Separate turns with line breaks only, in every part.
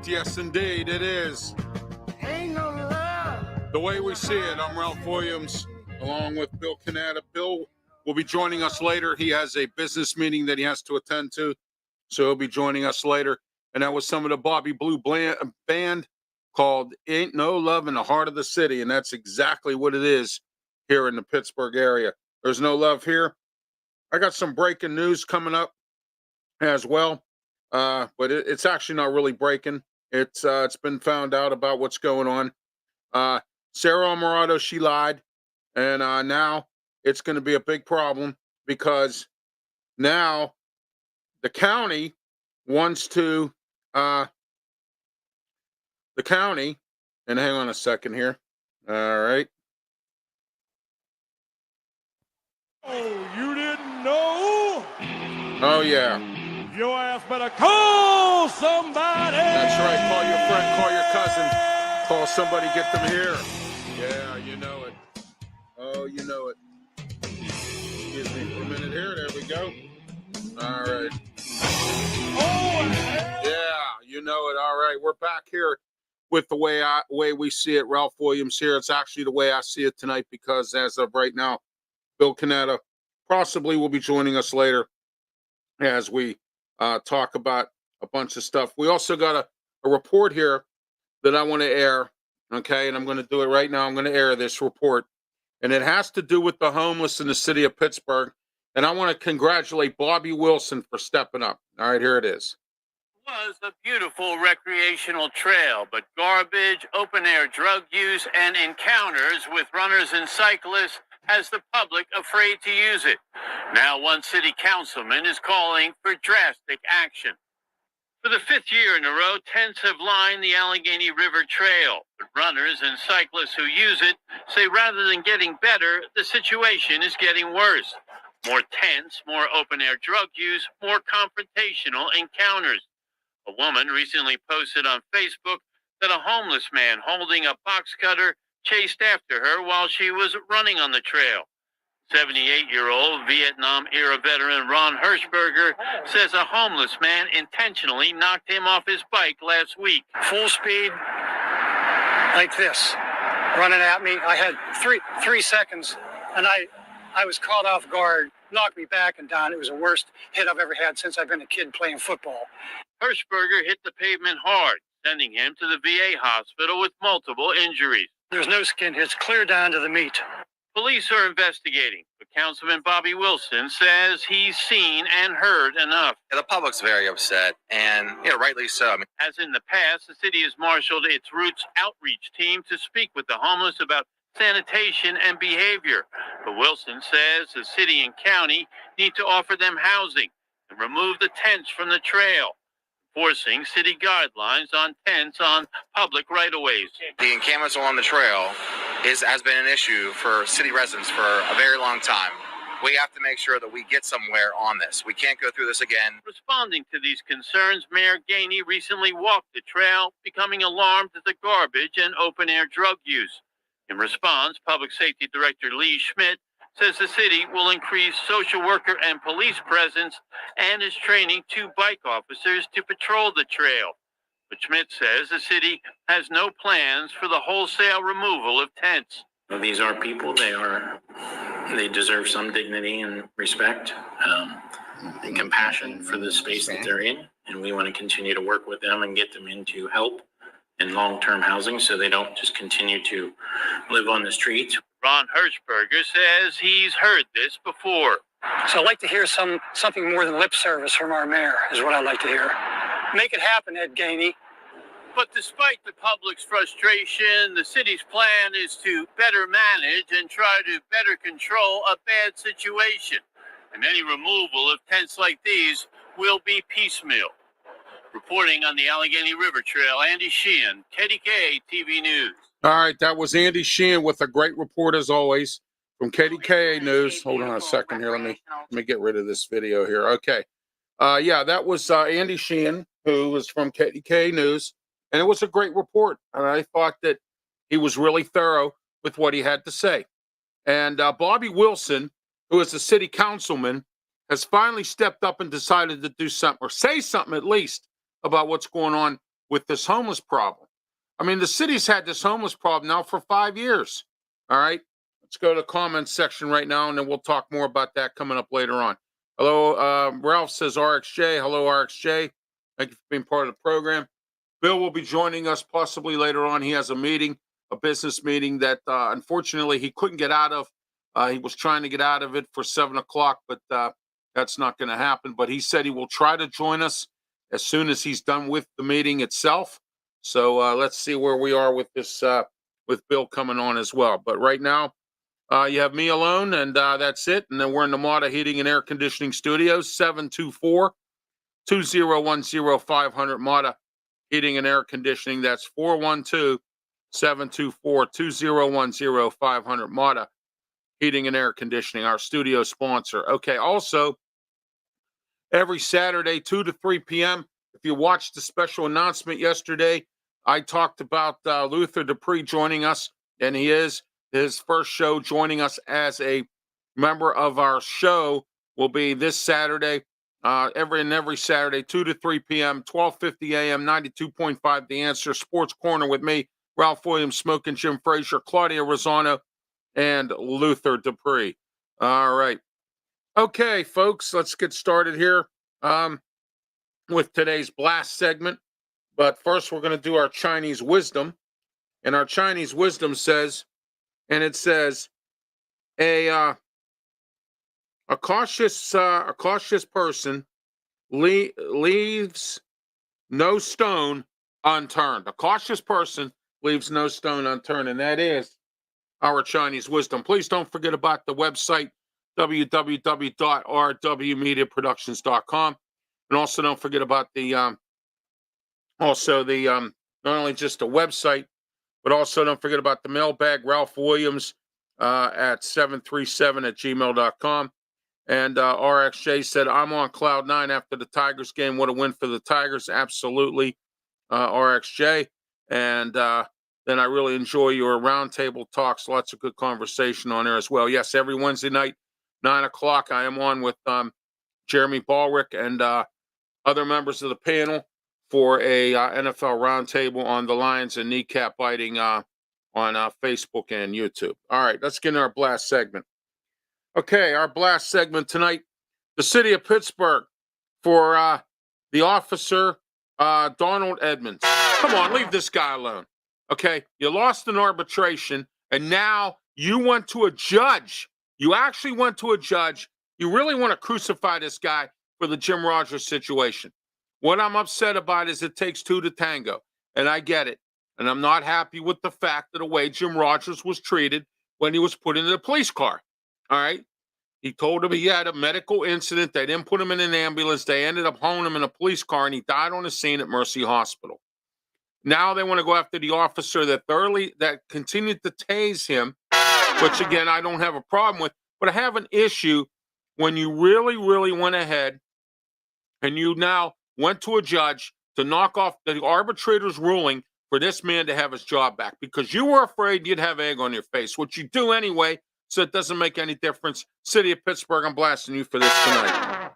right, yes, indeed, it is.
Ain't no love.
The way we see it, I'm Ralph Williams, along with Bill Cannata. Bill will be joining us later. He has a business meeting that he has to attend to, so he'll be joining us later. And that was some of the Bobby Blue band called Ain't No Love in the Heart of the City, and that's exactly what it is here in the Pittsburgh area. There's no love here. I got some breaking news coming up as well, but it's actually not really breaking. It's been found out about what's going on. Sarah Alvarado, she lied, and now it's going to be a big problem because now the county wants to the county, and hang on a second here. All right.
Oh, you didn't know?
Oh, yeah.
Your ass better call somebody.
That's right. Call your friend, call your cousin, call somebody, get them here. Yeah, you know it. Oh, you know it. Excuse me for a minute here. There we go. All right.
Oh,
yeah, you know it. All right. We're back here with the way we see it. Ralph Williams here. It's actually the way I see it tonight because as of right now, Bill Cannata possibly will be joining us later as we talk about a bunch of stuff. We also got a report here that I want to air, okay? And I'm going to do it right now. I'm going to air this report. And it has to do with the homeless in the city of Pittsburgh. And I want to congratulate Bobby Wilson for stepping up. All right, here it is.
Was a beautiful recreational trail, but garbage, open-air drug use, and encounters with runners and cyclists has the public afraid to use it. Now one city councilman is calling for drastic action. For the fifth year in a row, tents have lined the Allegheny River Trail, but runners and cyclists who use it say rather than getting better, the situation is getting worse. More tents, more open-air drug use, more confrontational encounters. A woman recently posted on Facebook that a homeless man holding a box cutter chased after her while she was running on the trail. 78-year-old Vietnam-era veteran Ron Hirschberger says a homeless man intentionally knocked him off his bike last week.
Full speed, like this, running at me. I had three seconds, and I was caught off guard, knocked me back and down. It was the worst hit I've ever had since I've been a kid playing football.
Hirschberger hit the pavement hard, sending him to the VA hospital with multiple injuries.
There's no skin hits, clear down to the meat.
Police are investigating, but Councilman Bobby Wilson says he's seen and heard enough.
The public's very upset, and rightly so.
As in the past, the city has marshaled its Roots outreach team to speak with the homeless about sanitation and behavior. But Wilson says the city and county need to offer them housing and remove the tents from the trail, enforcing city guidelines on tents on public right-of-ways.
The encampments along the trail has been an issue for city residents for a very long time. We have to make sure that we get somewhere on this. We can't go through this again.
Responding to these concerns, Mayor Gainey recently walked the trail, becoming alarmed at the garbage and open-air drug use. In response, Public Safety Director Lee Schmidt says the city will increase social worker and police presence and is training 2 bike officers to patrol the trail. But Schmidt says the city has no plans for the wholesale removal of tents.
These are people. They deserve some dignity and respect and compassion for the space that they're in. And we want to continue to work with them and get them into help in long-term housing so they don't just continue to live on the streets.
Ron Hirschberger says he's heard this before.
So I'd like to hear something more than lip service from our mayor, is what I'd like to hear. Make it happen, Ed Gainey.
But despite the public's frustration, the city's plan is to better manage and try to better control a bad situation. And any removal of tents like these will be piecemeal. Reporting on the Allegheny River Trail, Andy Sheehan, KDK TV News.
All right, that was Andy Sheehan with a great report as always from KDKA News. Hold on a second here. Let me get rid of this video here. Okay. Yeah, that was Andy Sheehan, who was from KDKA News, and it was a great report. And I thought that he was really thorough with what he had to say. And Bobby Wilson, who is a city councilman, has finally stepped up and decided to do something, or say something at least, about what's going on with this homeless problem. I mean, the city's had this homeless problem now for 5 years. All right. Let's go to the comments section right now, and then we'll talk more about that coming up later on. Hello, Ralph says RXJ. Hello, RXJ. Thank you for being part of the program. Bill will be joining us possibly later on. He has a meeting, a business meeting that unfortunately he couldn't get out of. He was trying to get out of it for 7 o'clock, but that's not going to happen. But he said he will try to join us as soon as he's done with the meeting itself. So let's see where we are with this, with Bill coming on as well. But right now, you have me alone, and that's it. And then we're in the Mata Heating and Air Conditioning Studios, 724 2010 500 Mata Heating and Air Conditioning. That's 412 724 2010 500 Mata Heating and Air Conditioning, our studio sponsor. Okay, also, every Saturday, 2 to 3 p.m., if you watched the special announcement yesterday, I talked about Luther Dupree joining us, and he is his first show joining us as a member of our show will be this Saturday, every Saturday, 2 to 3 p.m., 12:50 a.m., 92.5 The Answer, Sports Corner with me, Ralph Williams, Smoking Jim Frazier, Claudia Rosano, and Luther Dupree. All right. Okay, folks, let's get started here with today's blast segment. But first, we're going to do our Chinese wisdom. And our Chinese wisdom says, and it says, a cautious person leaves no stone unturned. A cautious person leaves no stone unturned, and that is our Chinese wisdom. Please don't forget about the website www.rwmediaproductions.com, and also don't forget about the not only just the website, but also don't forget about the mailbag, Ralph Williams at 737@gmail.com. And RXJ said, I'm on cloud nine after the Tigers game. What a win for the Tigers. Absolutely, RXJ. And then I really enjoy your roundtable talks. Lots of good conversation on there as well. Yes, every Wednesday night, 9 o'clock, I am on with Jeremy Ballrick and other members of the panel for a NFL roundtable on the Lions and kneecap biting on Facebook and YouTube. All right, let's get into our blast segment. Okay, our blast segment tonight, the city of Pittsburgh for the officer, Donald Edmonds. Come on, leave this guy alone. Okay, you lost an arbitration, and now you went to a judge. You actually went to a judge. You really want to crucify this guy for the Jim Rogers situation. What I'm upset about is it takes two to tango, and I get it. And I'm not happy with the fact that the way Jim Rogers was treated when he was put into the police car. All right? He told him he had a medical incident. They didn't put him in an ambulance. They ended up hauling him in a police car, and he died on the scene at Mercy Hospital. Now they want to go after the officer that continued to tase him, which, again, I don't have a problem with. But I have an issue when you really, really went ahead and you now went to a judge to knock off the arbitrator's ruling for this man to have his job back because you were afraid you'd have egg on your face, which you do anyway, so it doesn't make any difference. City of Pittsburgh, I'm blasting you for this tonight.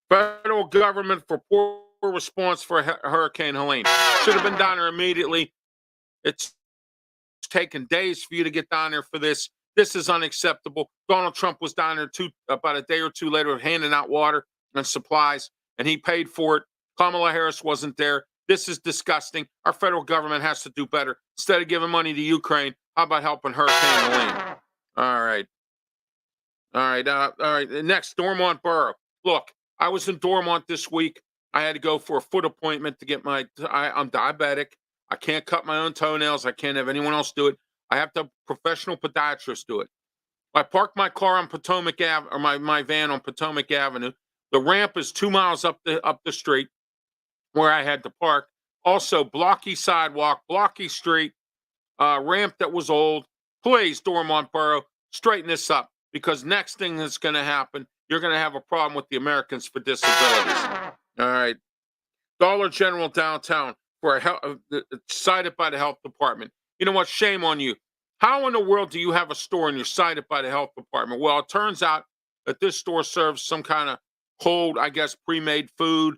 Federal government for poor response for Hurricane Helene. Should have been down there immediately. It's taken days for you to get down there for this. This is unacceptable. Donald Trump was down there about a day or two later handing out water and supplies, and he paid for it. Kamala Harris wasn't there. This is disgusting. Our federal government has to do better. Instead of giving money to Ukraine, how about helping Hurricane Helene? All right. Next, Dormont Borough. Look, I was in Dormont this week. I had to go for a foot appointment to get I'm diabetic. I can't cut my own toenails. I can't have anyone else do it. I have to have a professional podiatrist do it. I parked my car on Potomac Avenue, or my van on Potomac Avenue. The ramp is 2 miles up the street where I had to park. Also, blocky sidewalk, blocky street, ramp that was old. Please, Dormont Borough, straighten this up because next thing that's going to happen, you're going to have a problem with the Americans for Disabilities. All right. Dollar General downtown for cited by the health department. You know what? Shame on you. How in the world do you have a store and you're cited by the health department? Well, it turns out that this store serves some kind of cold, I guess, pre-made food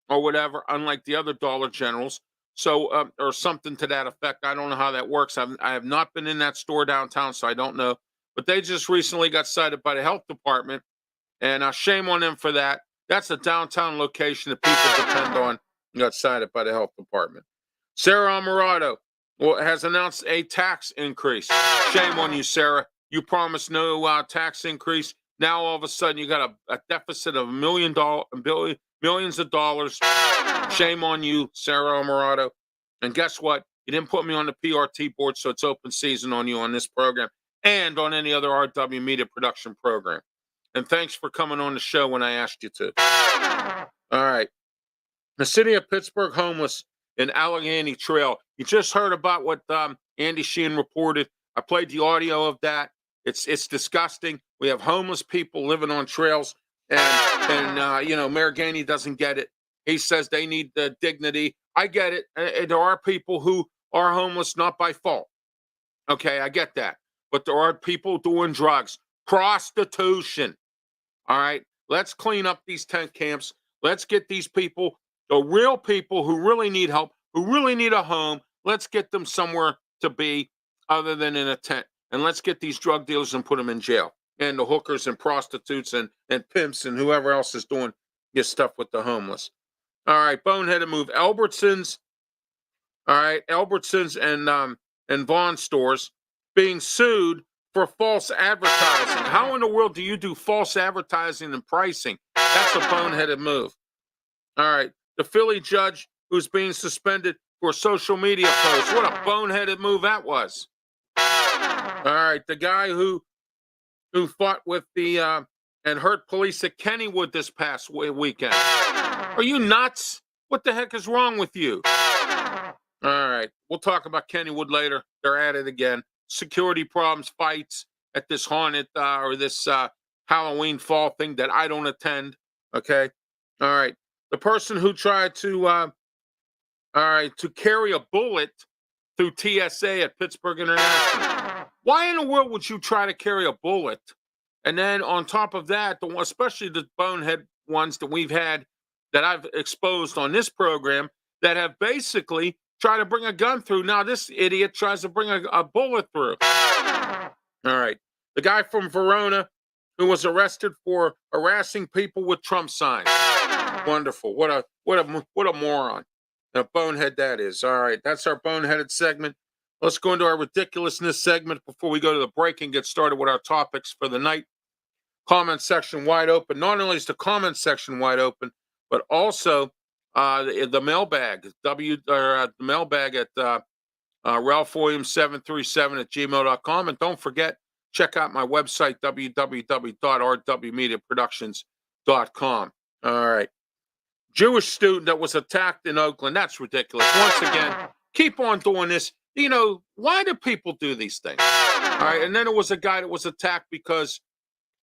or whatever, unlike the other Dollar Generals. or something to that effect. I don't know how that works. I have not been in that store downtown, so I don't know. But they just recently got cited by the health department, and shame on them for that. That's a downtown location that people depend on. Got cited by the health department. Sarah Amarato has announced a tax increase. Shame on you, Sarah. You promised no tax increase. Now all of a sudden you got a deficit of millions of dollars. Shame on you, Sarah Amarato. And guess what? You didn't put me on the PRT board, so it's open season on you on this program and on any other RW media production program. And thanks for coming on the show when I asked you to. All right. The city of Pittsburgh homeless in Allegheny Trail. You just heard about what Andy Sheehan reported. I played the audio of that. It's disgusting. We have homeless people living on trails, and Mayor Gainey doesn't get it. He says they need the dignity. I get it. There are people who are homeless not by fault. Okay, I get that. But there are people doing drugs, prostitution. All right, let's clean up these tent camps. Let's get these people, the real people who really need help, who really need a home. Let's get them somewhere to be other than in a tent. And let's get these drug dealers and put them in jail. And the hookers and prostitutes and pimps and whoever else is doing this stuff with the homeless. All right, boneheaded move. Albertsons, all right, Albertsons and Vaughn stores being sued for false advertising. How in the world do you do false advertising and pricing? That's a boneheaded move. All right, the Philly judge who's being suspended for social media posts. What a boneheaded move that was. All right, the guy who fought with the and hurt police at Kennywood this past weekend. Are you nuts? What the heck is wrong with you? All right, we'll talk about Kennywood later. They're at it again. Security problems, fights at this haunted or this Halloween fall thing that I don't attend. Okay, all right. The person who tried to carry a bullet through TSA at Pittsburgh International. Why in the world would you try to carry a bullet? And then on top of that, especially the bonehead ones that we've had that I've exposed on this program that have basically tried to bring a gun through. Now this idiot tries to bring a bullet through. All right. The guy from Verona who was arrested for harassing people with Trump signs. Wonderful. What a moron. A bonehead that is. All right. That's our boneheaded segment. Let's go into our ridiculousness segment before we go to the break and get started with our topics for the night. Comment section wide open. Not only is the comment section wide open, but also the mailbag. The mailbag at ralphwilliams737 at gmail.com. And don't forget, check out my website, www.rwmediaproductions.com. All right. Jewish student that was attacked in Oakland. That's ridiculous. Once again, keep on doing this. You know, why do people do these things? All right. And then there was a guy that was attacked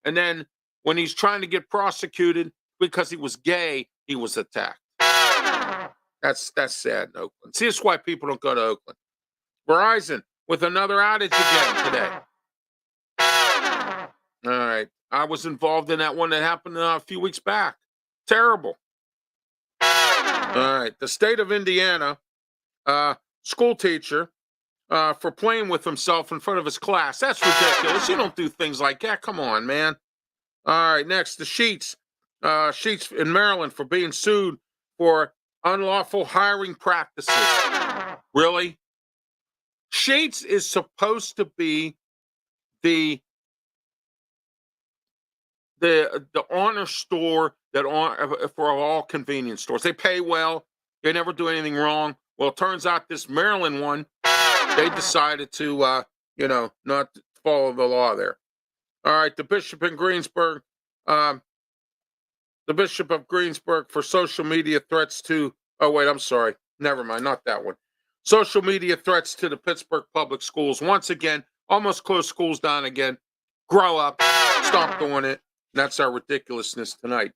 and then when he's trying to get prosecuted because he was gay, he was attacked. That's sad in Oakland. See, that's why people don't go to Oakland. Verizon with another outage again today. All right. I was involved in that one that happened a few weeks back. Terrible. All right. The state of Indiana, school teacher, for playing with himself in front of his class. That's ridiculous. You don't do things like that. Come on, man. All right, next, the Sheets. Sheets in Maryland for being sued for unlawful hiring practices. Really? Sheets is supposed to be the honor store for all convenience stores. They pay well. They never do anything wrong. Well, it turns out this Maryland one, they decided to, not follow the law there. All right, the Bishop of Greensburg for social media threats to, never mind, not that one. Social media threats to the Pittsburgh public schools. Once again, almost closed schools down again. Grow up, stop doing it. That's our ridiculousness tonight.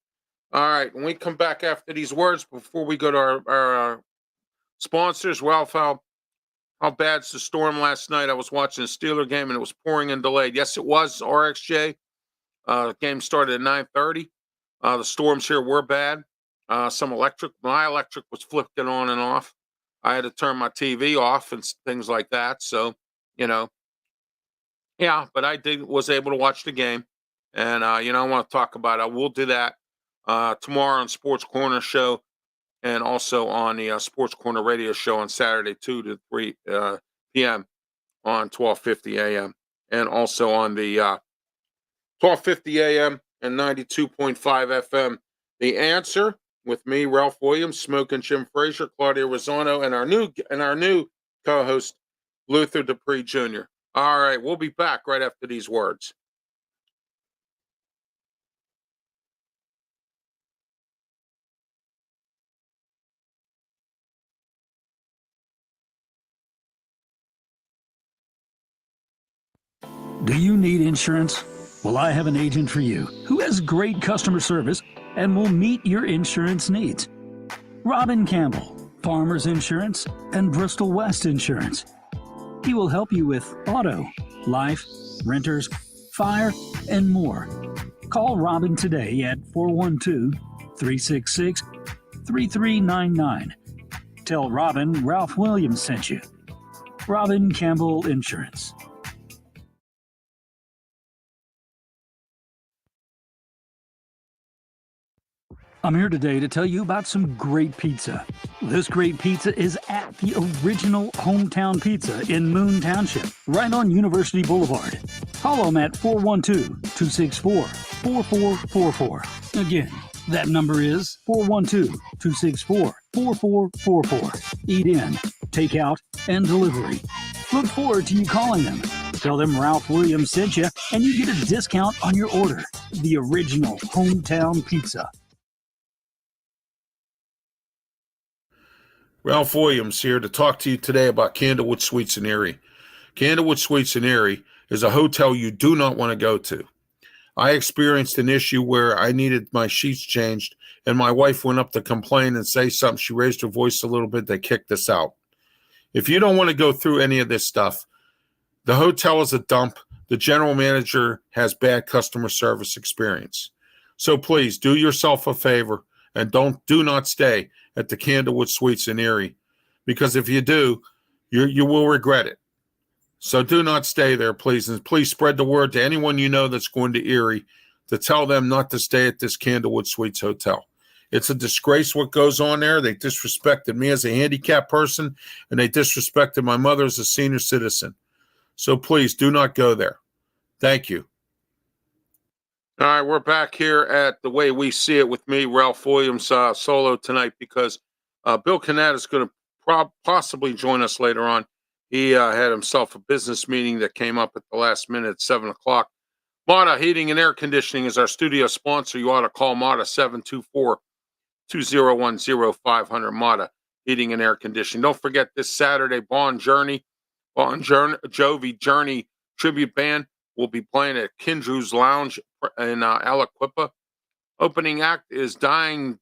All right, when we come back after these words, before we go to our sponsors, Ralph, how bad's the storm last night? I was watching a Steeler game and it was pouring and delayed. Yes, it was RXJ. The game started at 9:30. The storms here were bad. My electric was flipping on and off. I had to turn my TV off and things like that. So, you know, yeah, but I was able to watch the game. And, I want to talk about it. We'll do that tomorrow on Sports Corner Show and also on the Sports Corner Radio Show on Saturday, 2 to 3 p.m. on 1250 a.m. and also on the 1250 a.m. and 92.5 FM. The Answer with me, Ralph Williams, Smoking Jim Frazier, Claudia Rosano, and our new co-host, Luther Dupree Jr. All right, we'll be back right after these words.
Do you need insurance? Well, I have an agent for you who has great customer service and will meet your insurance needs. Robin Campbell, Farmers Insurance and Bristol West Insurance. He will help you with auto, life, renters, fire, and more. Call Robin today at 412-366-3399. Tell Robin Ralph Williams sent you. Robin Campbell Insurance. I'm here today to tell you about some great pizza. This great pizza is at the original Hometown Pizza in Moon Township, right on University Boulevard. Call them at 412-264-4444. Again, that number is 412-264-4444. Eat in, take out, and delivery. Look forward to you calling them. Tell them Ralph Williams sent you, and you get a discount on your order. The original Hometown Pizza.
Ralph Williams here to talk to you today about Candlewood Suites in Erie. Candlewood Suites in Erie is a hotel you do not want to go to. I experienced an issue where I needed my sheets changed, and my wife went up to complain and say something. She raised her voice a little bit. They kicked us out. If you don't want to go through any of this stuff, the hotel is a dump. The general manager has bad customer service experience. So please do yourself a favor and do not stay at the Candlewood Suites in Erie, because if you do, you will regret it. So do not stay there, please. And please spread the word to anyone you know that's going to Erie to tell them not to stay at this Candlewood Suites hotel. It's a disgrace what goes on there. They disrespected me as a handicapped person, and they disrespected my mother as a senior citizen. So please do not go there. Thank you. All right, we're back here at The Way We See It with me, Ralph Williams, solo tonight, because Bill Cannata is going to possibly join us later on. He had himself a business meeting that came up at the last minute at 7 o'clock. Mata Heating and Air Conditioning is our studio sponsor. You ought to call Mata 724-2010-500. Mata Heating and Air Conditioning. Don't forget this Saturday, Bon Jovi Journey Tribute Band will be playing at Kindrew's Lounge in Aliquippa. Opening act is Dying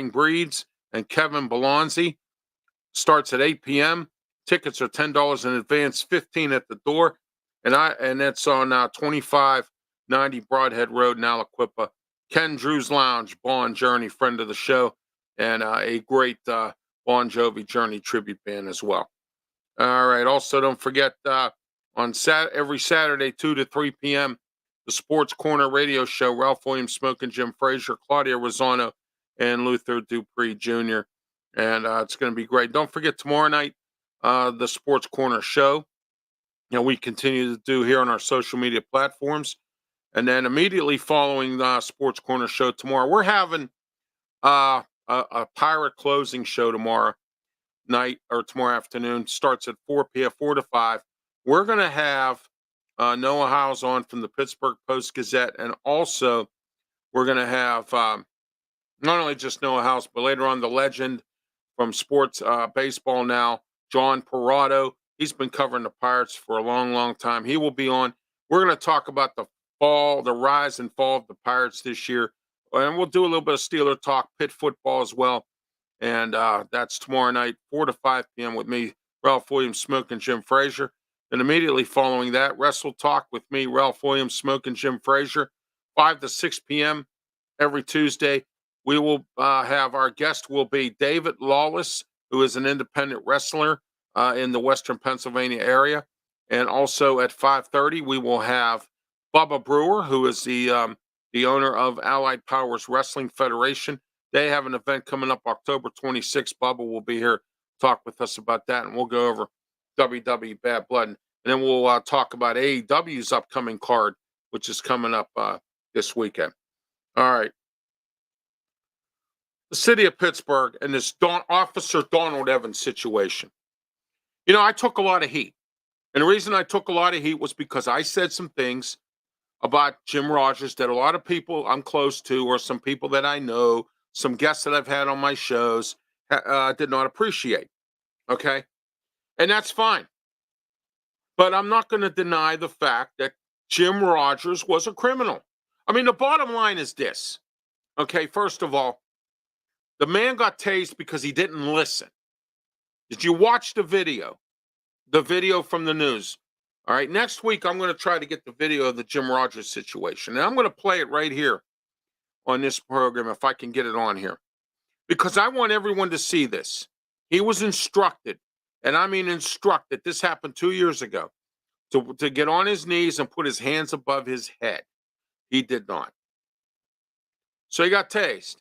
Breeds and Kevin Belonzi. Starts at 8 p.m. Tickets are $10 in advance, $15 at the door, and that's on 2590 Broadhead Road in Aliquippa. Ken Drew's Lounge, Bon Journey, friend of the show, and a great Bon Jovi Journey tribute band as well. All right. Also, don't forget on every Saturday, 2 to 3 p.m., the Sports Corner Radio Show. Ralph Williams, Smoking Jim Frazier, Claudia Rosano, and Luther Dupree Jr. And it's going to be great. Don't forget tomorrow night, the Sports Corner Show. We continue to do here on our social media platforms. And then immediately following the Sports Corner Show tomorrow, we're having a pirate closing show tomorrow night or tomorrow afternoon. Starts at 4 p.m., 4 to 5. We're going to have Noah Howes on from the Pittsburgh Post-Gazette. And also, we're going to have not only just Noah Howes, but later on the legend from sports baseball now, John Parado. He's been covering the Pirates for a long, long time. He will be on. We're going to talk about the rise and fall of the Pirates this year. And we'll do a little bit of Steeler talk, Pitt football as well. And that's tomorrow night, 4 to 5 p.m. with me, Ralph Williams, Smoking Jim Frazier. And immediately following that, Wrestle Talk with me, Ralph Williams, Smoking Jim Frazier, 5 to 6 p.m. every Tuesday. We will have our guest will be David Lawless, who is an independent wrestler in the Western Pennsylvania area. And also at 5:30, we will have Bubba Brewer, who is the owner of Allied Powers Wrestling Federation. They have an event coming up October 26th. Bubba will be here, talk with us about that, and we'll go over WWE Bad Blood. And then we'll talk about AEW's upcoming card, which is coming up this weekend. All right. The city of Pittsburgh and this Officer Donald Evans situation. You know, I took a lot of heat. And the reason I took a lot of heat was because I said some things about Jim Rogers that a lot of people I'm close to, or some people that I know, some guests that I've had on my shows, did not appreciate. Okay? And that's fine. But I'm not going to deny the fact that Jim Rogers was a criminal. I mean, the bottom line is this. Okay, first of all, the man got tased because he didn't listen. Did you watch the video? The video from the news. All right, next week I'm going to try to get the video of the Jim Rogers situation. And I'm going to play it right here on this program if I can get it on here. Because I want everyone to see this. He was instructed, and I mean instructed. This happened 2 years ago, to get on his knees and put his hands above his head. He did not. So he got tased.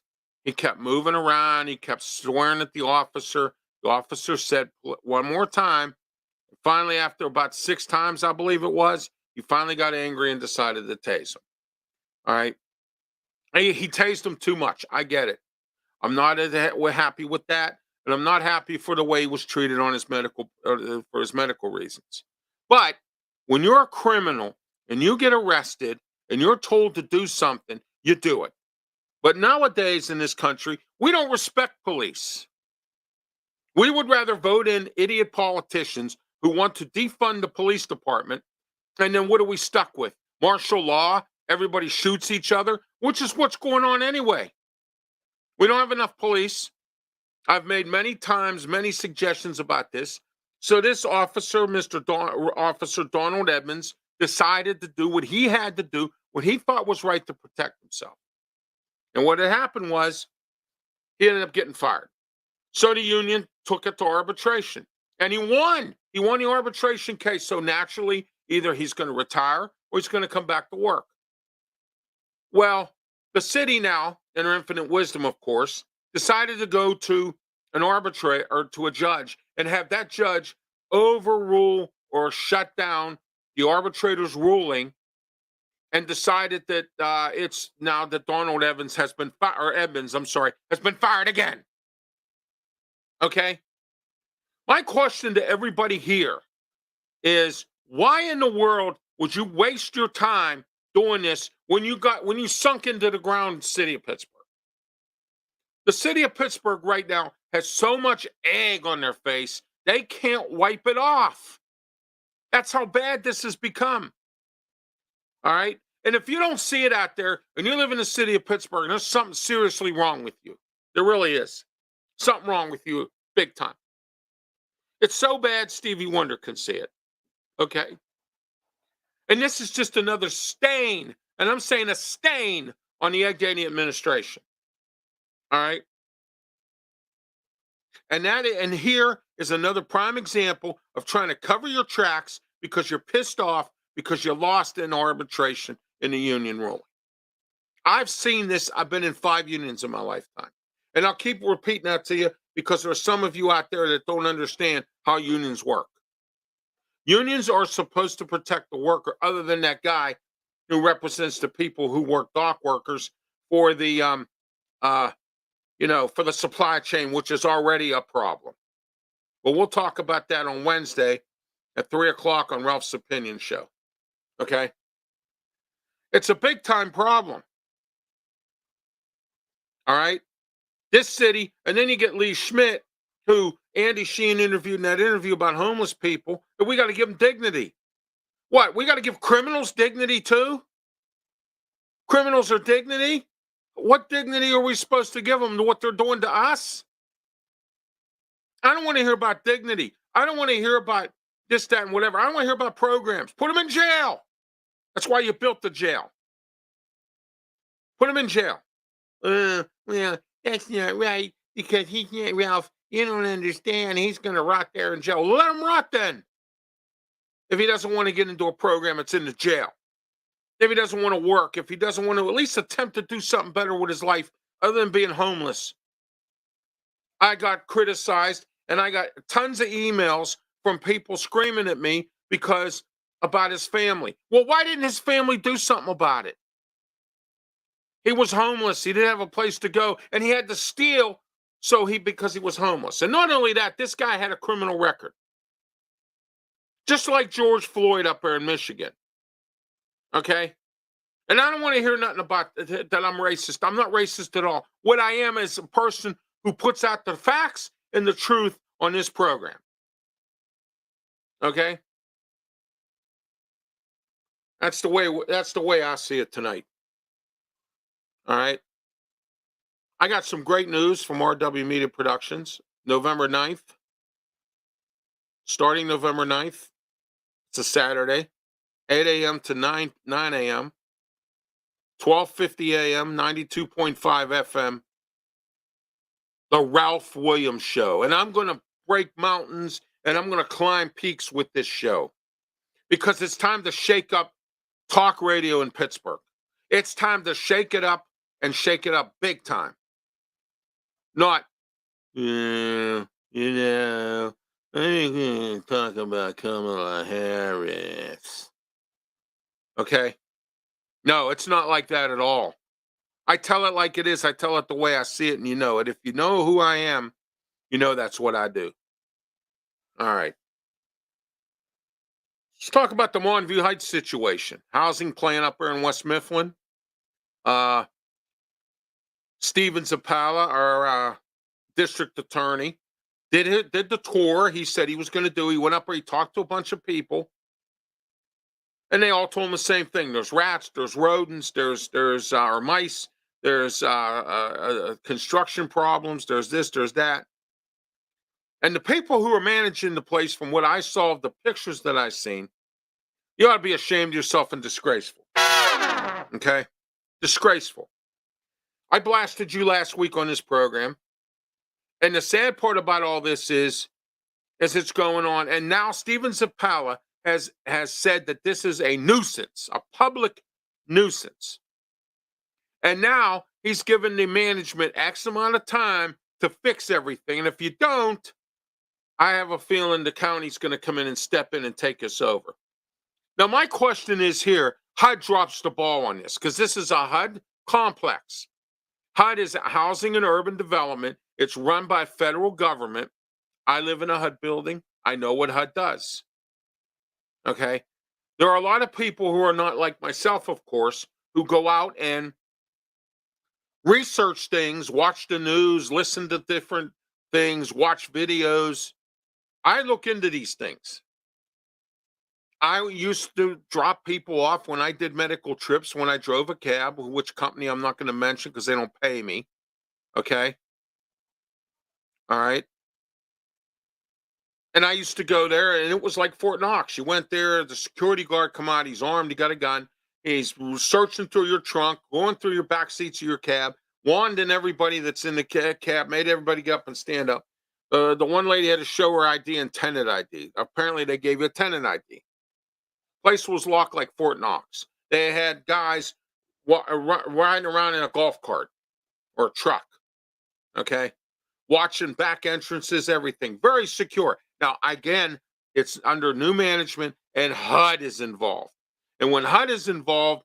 He kept moving around. He kept swearing at the officer. The officer said one more time. Finally, after about 6 times, I believe it was, he finally got angry and decided to tase him. All right. He tased him too much. I get it. I'm not happy with that. And I'm not happy for the way he was treated on his for his medical reasons. But when you're a criminal and you get arrested and you're told to do something, you do it. But nowadays in this country, we don't respect police. We would rather vote in idiot politicians who want to defund the police department. And then what are we stuck with? Martial law, everybody shoots each other, which is what's going on anyway. We don't have enough police. I've made many times, many suggestions about this. So this officer, Officer Donald Edmonds, decided to do what he had to do, what he thought was right to protect himself. And what had happened was he ended up getting fired. So the union took it to arbitration. And he won. He won the arbitration case. So naturally, either he's going to retire or he's going to come back to work. Well, the city now, in her infinite wisdom, of course, decided to go to an arbitrator or to a judge and have that judge overrule or shut down the arbitrator's ruling, and decided that it's now that Donald Evans has been has been fired again. Okay? My question to everybody here is, why in the world would you waste your time doing this when you sunk into the ground, city of Pittsburgh? The city of Pittsburgh right now has so much egg on their face, they can't wipe it off. That's how bad this has become. All right? And if you don't see it out there and you live in the city of Pittsburgh, there's something seriously wrong with you. There really is. Something wrong with you, big time. It's so bad, Stevie Wonder can see it. Okay? And this is just another stain, and I'm saying a stain on the Ed Gainey administration. All right? And here is another prime example of trying to cover your tracks because you're pissed off because you lost in arbitration in the union ruling. I've seen this. I've been in 5 unions in my lifetime. And I'll keep repeating that to you because there are some of you out there that don't understand how unions work. Unions are supposed to protect the worker, other than that guy who represents the people who work dock workers for the for the supply chain, which is already a problem. But we'll talk about that on Wednesday at 3:00 on Ralph's Opinion Show. Okay? It's a big time problem. All right? This city, and then you get Lee Schmidt, who Andy Sheehan interviewed in that interview about homeless people, that we got to give them dignity. What? We got to give criminals dignity too? Criminals are dignity? What dignity are we supposed to give them to what they're doing to us? I don't want to hear about dignity. I don't want to hear about this, that, and whatever. I don't want to hear about programs. Put them in jail. That's why you built the jail. Put them in jail. Well, that's not right because he's not Ralph. You don't understand. He's going to rot there in jail. Let him rot then. If he doesn't want to get into a program, it's in the jail. If he doesn't want to work, if he doesn't want to at least attempt to do something better with his life other than being homeless. I got criticized and I got tons of emails from people screaming at me because about his family. Well, why didn't his family do something about it? He was homeless. He didn't have a place to go, and he had to steal because he was homeless. And not only that, this guy had a criminal record. Just like George Floyd up there in Michigan. Okay? And I don't want to hear nothing about that I'm racist. I'm not racist at all. What I am is a person who puts out the facts and the truth on this program. Okay? That's the way I see it tonight. All right? I got some great news from RW Media Productions. November 9th. Starting November 9th. It's a Saturday. 8 a.m. to 9 a.m. 12:50 a.m. 92.5 FM. The Ralph Williams Show. And I'm going to break mountains and I'm going to climb peaks with this show. Because it's time to shake up talk radio in Pittsburgh. It's time to shake it up and shake it up big time. Not, I ain't going to talk about Kamala Harris. Okay? No, it's not like that at all. I tell it like it is. I tell it the way I see it, and you know it. If you know who I am, you know that's what I do. All right. Let's talk about the Monview Heights situation. Housing plan up there in West Mifflin. Steven Zappala, our district attorney, did the tour. He said he was going to do. He went up there. He talked to a bunch of people. And they all told him the same thing. There's rats, there's rodents, there's mice, there's construction problems, there's this, there's that. And the people who are managing the place, from what I saw of the pictures that I seen, you ought to be ashamed of yourself and disgraceful. Okay? Disgraceful. I blasted you last week on this program. And the sad part about all this is it's going on. And now Steven Zappala has said that this is a nuisance, a public nuisance. And now he's given the management X amount of time to fix everything. And if you don't, I have a feeling the county's going to come in and step in and take us over. Now, my question is here, HUD drops the ball on this because this is a HUD complex. HUD is Housing and Urban Development. It's run by federal government. I live in a HUD building. I know what HUD does. Okay? There are a lot of people who are not like myself, of course, who go out and research things, watch the news, listen to different things, watch videos. I look into these things. I used to drop people off when I did medical trips, when I drove a cab, which company I'm not going to mention because they don't pay me. Okay? All right? And I used to go there, and it was like Fort Knox. You went there, the security guard come out, he's armed, he got a gun. He's searching through your trunk, going through your back seats of your cab, wanding everybody that's in the cab, made everybody get up and stand up. The one lady had to show her ID and tenant ID. Apparently, they gave you a tenant ID. Place was locked like Fort Knox. They had guys riding around in a golf cart or a truck, okay? Watching back entrances, everything. Very secure. Now, again, it's under new management, and HUD is involved. And when HUD is involved,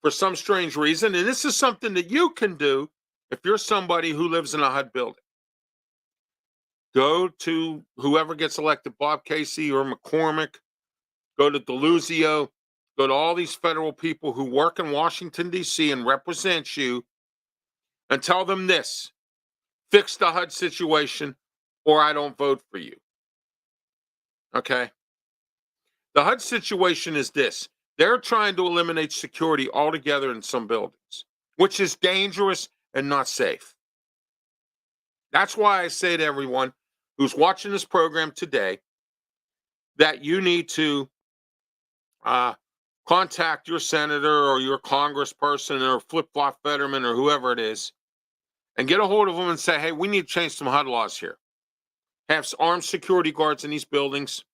for some strange reason, and this is something that you can do if you're somebody who lives in a HUD building, go to whoever gets elected, Bob Casey or McCormick, go to Deluzio, go to all these federal people who work in Washington, D.C. and represent you, and tell them this: fix the HUD situation or I don't vote for you. Okay? The HUD situation is this. They're trying to eliminate security altogether in some buildings, which is dangerous and not safe. That's why I say to everyone who's watching this program today that you need to contact your senator or your congressperson or flip-flop Fetterman or whoever it is and get a hold of them and say, hey, we need to change some HUD laws here. have armed security guards in these buildings.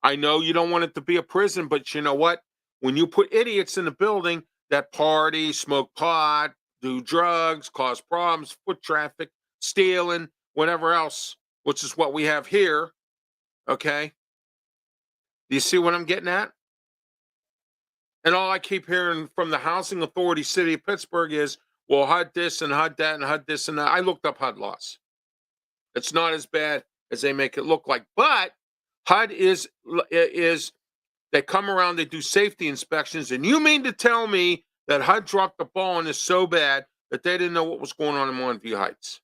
I know you don't want it to be a prison, but you know what? When you put idiots in the building that party, smoke pot, do drugs, cause problems, foot traffic, stealing, whatever else, which is what we have here, okay? Do you see what I'm getting at? And all I keep hearing from the housing authority, city of Pittsburgh, is, well, HUD this and HUD that and HUD this and that. I looked up HUD laws. It's not as bad as they make it look like. But HUD is they come around, they do safety inspections, and you mean to tell me that HUD dropped the ball on this so bad that they didn't know what was going on in Montview Heights?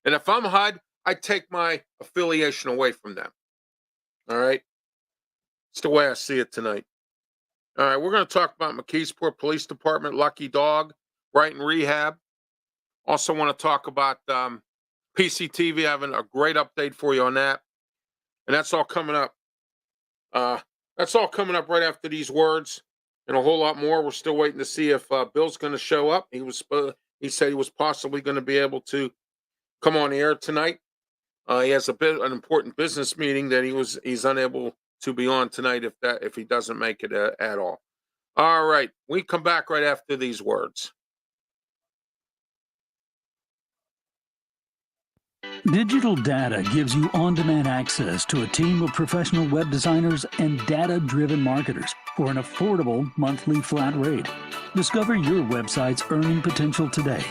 And if I'm HUD, I take my affiliation away from them. All right? It's the way I see it tonight. All right, we're going to talk about McKeesport Police Department, Lucky Dog, right in rehab. Also want to talk about PCTV, having a great update for you on that. And that's all coming up. That's all coming up right after these words and a whole lot more. We're still waiting to see if Bill's going to show up. He said he was possibly going to be able to come on the air tonight. He has an important business meeting that he's unable to be on tonight if he doesn't make it at all. All right, we come back right after these words.
Digital Data gives you on-demand access to a team of professional web designers and data-driven marketers for an affordable monthly flat rate. Discover your website's earning potential today.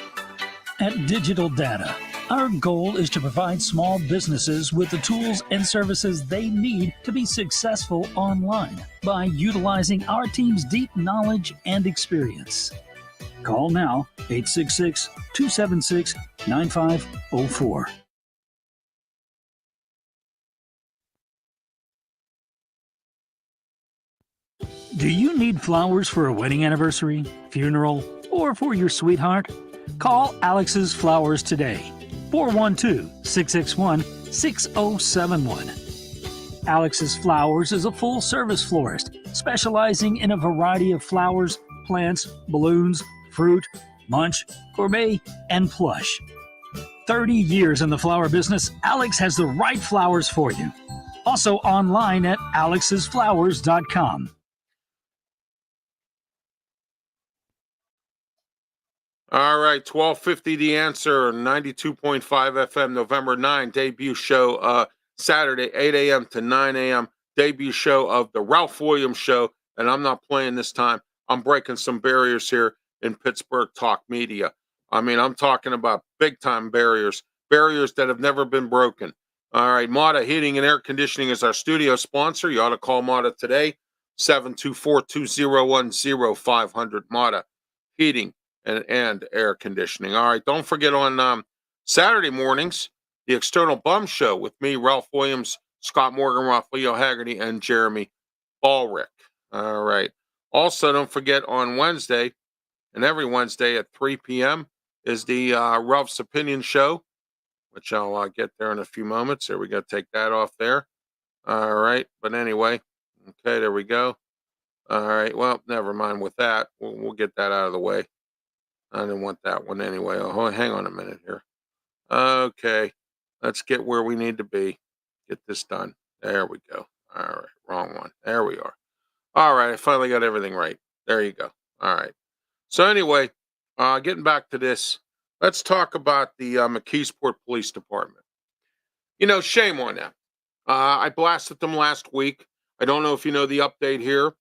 At Digital Data, our goal is to provide small businesses with the tools and services they need to be successful online by utilizing our team's deep knowledge and experience. Call now, 866-276-9504. Do you need flowers for a wedding anniversary, funeral, or for your sweetheart? Call Alex's Flowers today. 412-661-6071. Alex's Flowers is a full-service florist specializing in a variety of flowers, plants, balloons, fruit, munch, gourmet, and plush. 30 years in the flower business, Alex has the right flowers for you. Also online at alexsflowers.com.
All right, 1250 The Answer, 92.5 FM, November 9, debut show, Saturday, 8 a.m. to 9 a.m., debut show of the Ralph Williams Show, and I'm not playing this time. I'm breaking some barriers here in Pittsburgh talk media. I mean, I'm talking about big-time barriers that have never been broken. All right, Mata Heating and Air Conditioning is our studio sponsor. You ought to call Mata today, 724-201-0500, Mata Heating and Air Conditioning. All right, don't forget on Saturday mornings, the External Bum Show with me, Ralph Williams, Scott Morgan, Leo Haggerty, and Jeremy Ballrick. All right. Also, don't forget on Wednesday, and every Wednesday at 3 p.m. is the Ralph's Opinion Show, which I'll get there in a few moments. There we go. Take that off there. All right. But anyway, okay, there we go. All right. Well, never mind with that. We'll get that out of the way. I didn't want that one anyway. Oh, hang on a minute here. Okay. Let's get where we need to be. Get this done. There we go. All right. Wrong one. There we are. All right. I finally got everything right. There you go. All right. So anyway, getting back to this, let's talk about the McKeesport Police Department. You know, shame on them. I blasted them last week. I don't know if you know the update here,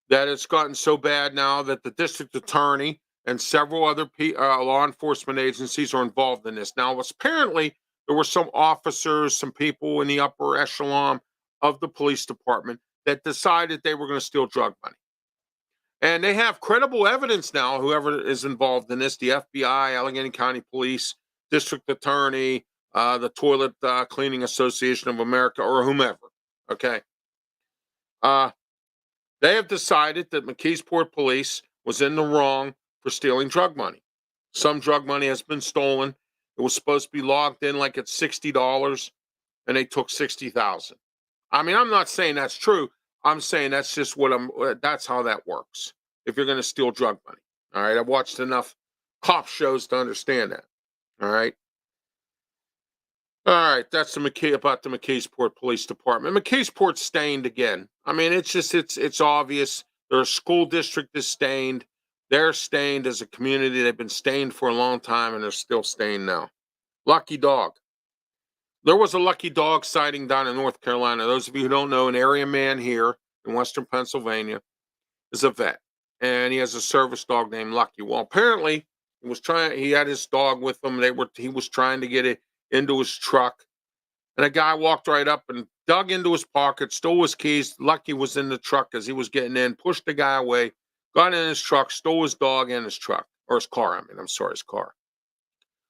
that it's gotten so bad now that the district attorney and several other law enforcement agencies are involved in this. Now, apparently, there were some officers, some people in the upper echelon of the police department that decided they were going to steal drug money. And they have credible evidence now, whoever is involved in this, the FBI, Allegheny County Police, District Attorney, the Toilet Cleaning Association of America, or whomever, okay? They have decided that McKeesport Police was in the wrong for stealing drug money. Some drug money has been stolen. It was supposed to be logged in like at $60, and they took $60,000. I mean, I'm not saying that's true. I'm saying that's just that's how that works. If you're going to steal drug money. All right. I've watched enough cop shows to understand that. All right. All right, that's the about the McKeesport Police Department. McKeesport's stained again. I mean, it's obvious. Their school district is stained. They're stained as a community. They've been stained for a long time, and they're still stained now. Lucky dog. There was a lucky dog sighting down in North Carolina. Those of you who don't know, an area man here in Western Pennsylvania is a vet, and he has a service dog named Lucky. Well, apparently he had his dog with him. He was trying to get it into his truck, and a guy walked right up and dug into his pocket, stole his keys. Lucky was in the truck as he was getting in, pushed the guy away, got in his truck, stole his dog and his truck, or his car. I'm sorry, his car.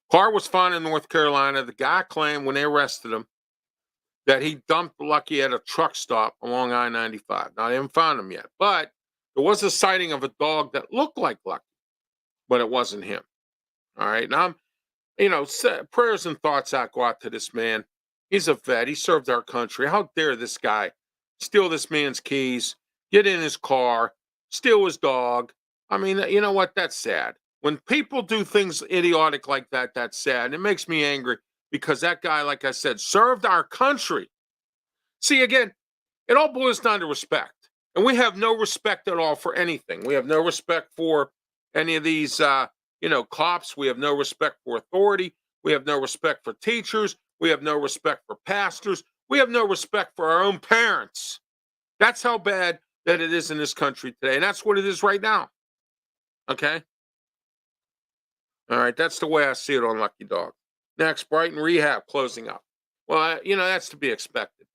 Car was found in North Carolina. The guy claimed when they arrested him that he dumped Lucky at a truck stop along I-95. Now, they haven't found him yet, but there was a sighting of a dog that looked like Lucky, but it wasn't him. All right. Now, prayers and thoughts go out to this man. He's a vet. He served our country. How dare this guy steal this man's keys, get in his car, steal his dog? I mean, you know what? That's sad. When people do things idiotic like that, that's sad. And it makes me angry because that guy, like I said, served our country. See, again, it all boils down to respect. And we have no respect at all for anything. We have no respect for any of these, cops. We have no respect for authority. We have no respect for teachers. We have no respect for pastors. We have no respect for our own parents. That's how bad that it is in this country today. And that's what it is right now. Okay? All right, that's the way I see it on Lucky Dog. Next, Brighton Rehab closing up. Well, that's to be expected.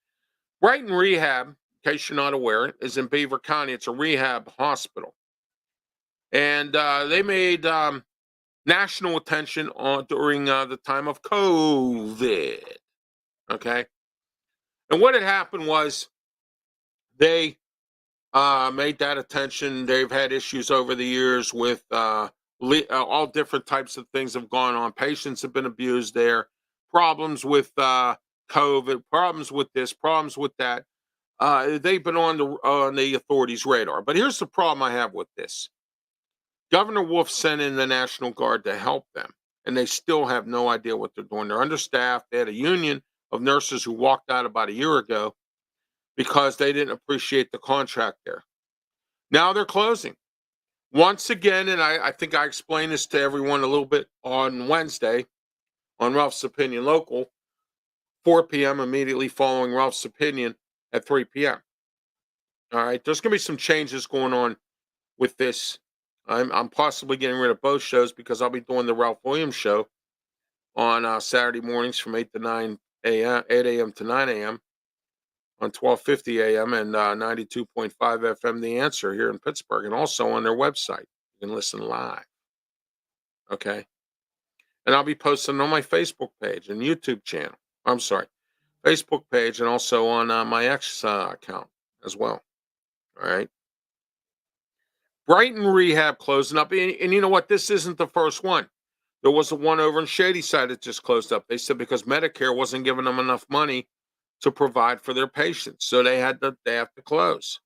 Brighton Rehab, in case you're not aware, is in Beaver County. It's a rehab hospital. And they made national attention during the time of COVID. Okay? And what had happened was they made that attention. They've had issues over the years with all different types of things have gone on. Patients have been abused there. Problems with COVID, problems with this, problems with that. They've been on the authorities' radar. But here's the problem I have with this. Governor Wolf sent in the National Guard to help them, and they still have no idea what they're doing. They're understaffed. They had a union of nurses who walked out about a year ago because they didn't appreciate the contract there. Now they're closing. Once again, and I think I explained this to everyone a little bit on Wednesday on Ralph's Opinion Local, 4 p.m. immediately following Ralph's Opinion at 3 p.m. All right, there's going to be some changes going on with this. I'm possibly getting rid of both shows because I'll be doing the Ralph Williams show on Saturday mornings from 8 a.m. to 9 a.m. on 1250 a.m. and 92.5 FM The Answer here in Pittsburgh, and also on their website. You can listen live. Okay? And I'll be posting on my Facebook page and YouTube channel. I'm sorry, Facebook page, and also on my X account as well. All right? Brighton Rehab closing up. And you know what? This isn't the first one. There was a one over in Shadyside that just closed up. They said because Medicare wasn't giving them enough money to provide for their patients. So they have to close.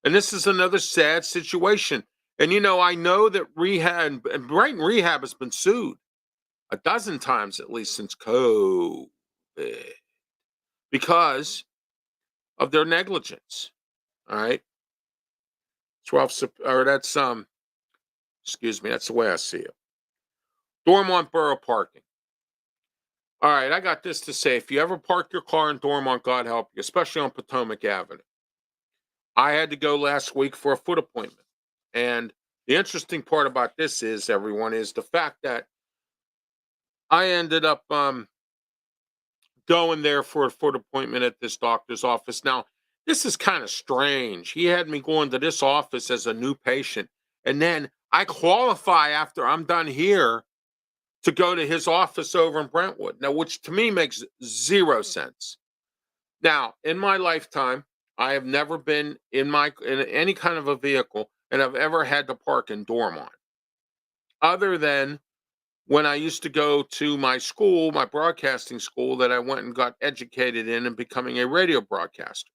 And this is another sad situation. And I know that rehab and Brighton Rehab has been sued a dozen times at least since COVID because of their negligence. All right. That's the way I see it. Dormont Borough parking. All right, I got this to say. If you ever park your car in Dormont, God help you, especially on Potomac Avenue. I had to go last week for a foot appointment. And the interesting part about this is, everyone, is the fact that I ended up going there for a foot appointment at this doctor's office. Now, this is kind of strange. He had me going to this office as a new patient. And then I qualify after I'm done here to go to his office over in Brentwood. Now, which to me makes zero sense. Now, in my lifetime, I have never been in any kind of a vehicle and I've ever had to park in Dormont. Other than when I used to go to my school, my broadcasting school that I went and got educated in and becoming a radio broadcaster.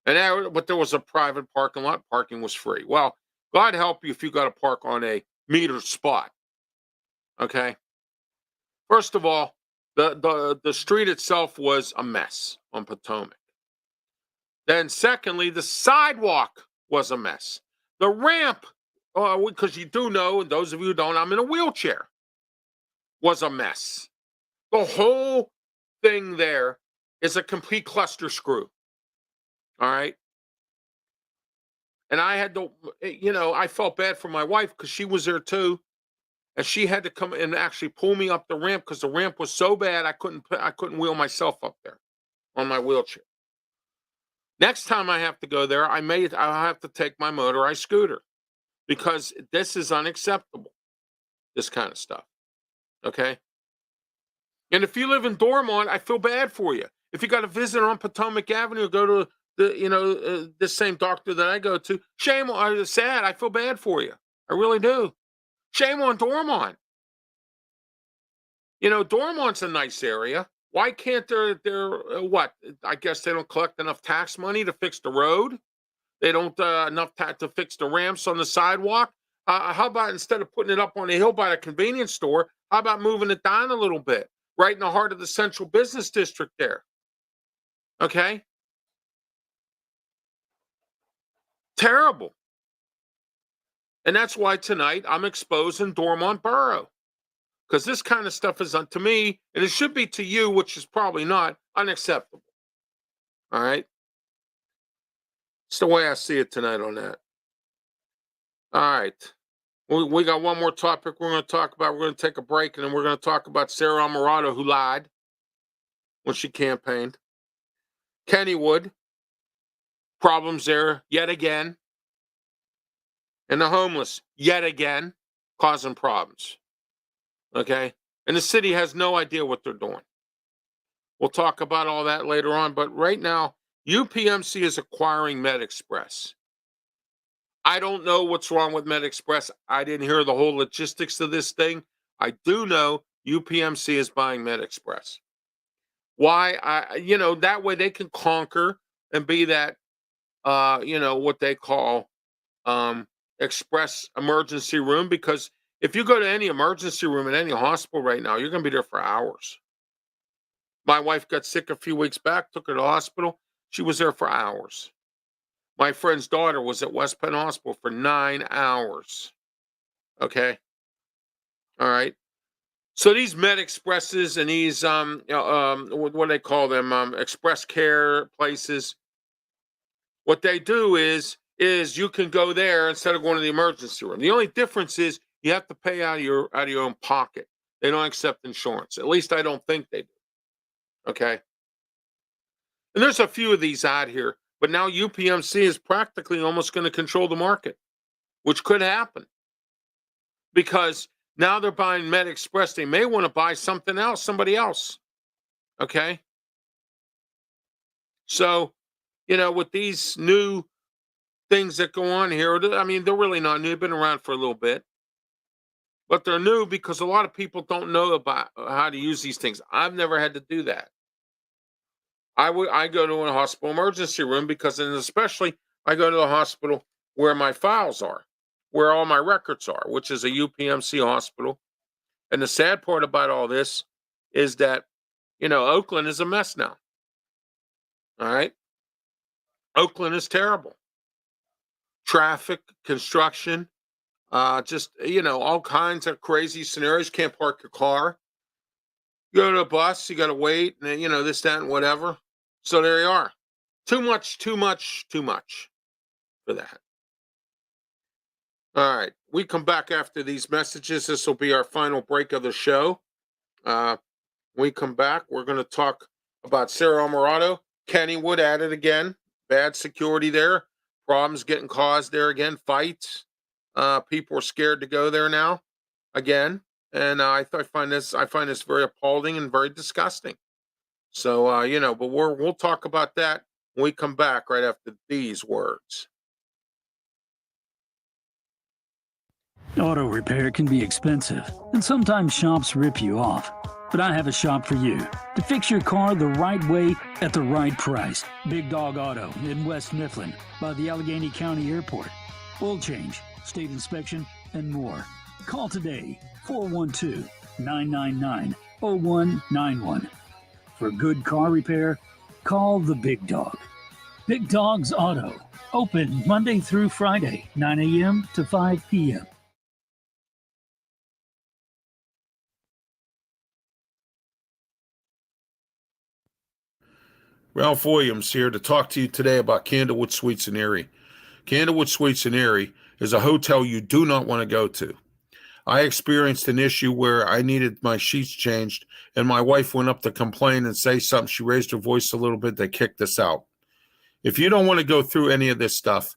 But there was a private parking lot. Parking was free. Well, God help you if you got to park on a metered spot. Okay. First of all, The street itself was a mess on Potomac. Then secondly, the sidewalk was a mess. The ramp, because you do know, and those of you who don't, I'm in a wheelchair, was a mess. The whole thing there is a complete cluster screw. All right. And I had to, I felt bad for my wife because she was there too. And she had to come and actually pull me up the ramp because the ramp was so bad I couldn't wheel myself up there on my wheelchair. Next time I have to go there, I'll have to take my motorized scooter because this is unacceptable, this kind of stuff. Okay? And if you live in Dormont, I feel bad for you. If you got a visitor on Potomac Avenue, go to the same doctor that I go to. Shame on, sad. I feel bad for you. I really do. Shame on Dormont. Dormont's a nice area. Why can't what? I guess they don't collect enough tax money to fix the road. They don't enough to fix the ramps on the sidewalk. How about instead of putting it up on a hill by the convenience store, how about moving it down a little bit, right in the heart of the central business district there? Okay? Terrible. And that's why tonight I'm exposing Dormont Borough. Because this kind of stuff is, to me, and it should be to you, which is probably not, unacceptable. All right? It's the way I see it tonight on that. All right. We got one more topic we're going to talk about. We're going to take a break, and then we're going to talk about Sarah Alvarado, who lied when she campaigned. Kennywood, problems there yet again. And the homeless, yet again, causing problems. Okay? And the city has no idea what they're doing. We'll talk about all that later on. But right now, UPMC is acquiring MedExpress. I don't know what's wrong with MedExpress. I didn't hear the whole logistics of this thing. I do know UPMC is buying MedExpress. Why? That way they can conquer and be that, what they call express emergency room. Because if you go to any emergency room in any hospital right now, you're going to be there for hours. My wife got sick a few weeks back, took her to the hospital. She was there for hours. My friend's daughter was at West Penn Hospital for 9 hours. Okay? All right? So these Med Expresses and these, what do they call them? Express care places. What they do is you can go there instead of going to the emergency room. The only difference is you have to pay out of your own pocket. They don't accept insurance. At least I don't think they do. Okay? And there's a few of these out here. But now UPMC is practically almost going to control the market, which could happen. Because now they're buying MedExpress. They may want to buy something else, somebody else. Okay? So, with these new things that go on here, I mean, they're really not new. They've been around for a little bit. But they're new because a lot of people don't know about how to use these things. I've never had to do that. I go to a hospital emergency room because, and especially, I go to the hospital where my files are, where all my records are, which is a UPMC hospital. And the sad part about all this is that, Oakland is a mess now. All right? Oakland is terrible. Traffic, construction, just, all kinds of crazy scenarios. Can't park your car. You go to a bus, you got to wait, and, this, that, and whatever. So there you are. Too much for that. All right. We come back after these messages. This will be our final break of the show. When we come back, we're going to talk about Sarah Alvarado. Kennywood at it again. Bad security there. Problems getting caused there again. Fights. People are scared to go there now again. And I find this very appalling and very disgusting. So, but we'll talk about that when we come back right after these words.
Auto repair can be expensive, and sometimes shops rip you off. But I have a shop for you to fix your car the right way at the right price. Big Dog Auto in West Mifflin by the Allegheny County Airport. Oil change, state inspection, and more. Call today, 412-999-5555. 0191. For good car repair, call the Big Dog. Big Dog's Auto. Open Monday through Friday, 9 a.m. to 5 p.m.
Ralph Williams here to talk to you today about Candlewood Suites in Erie. Candlewood Suites in Erie is a hotel you do not want to go to. I experienced an issue where I needed my sheets changed, and my wife went up to complain and say something. She raised her voice a little bit. They kicked us out. If you don't want to go through any of this stuff,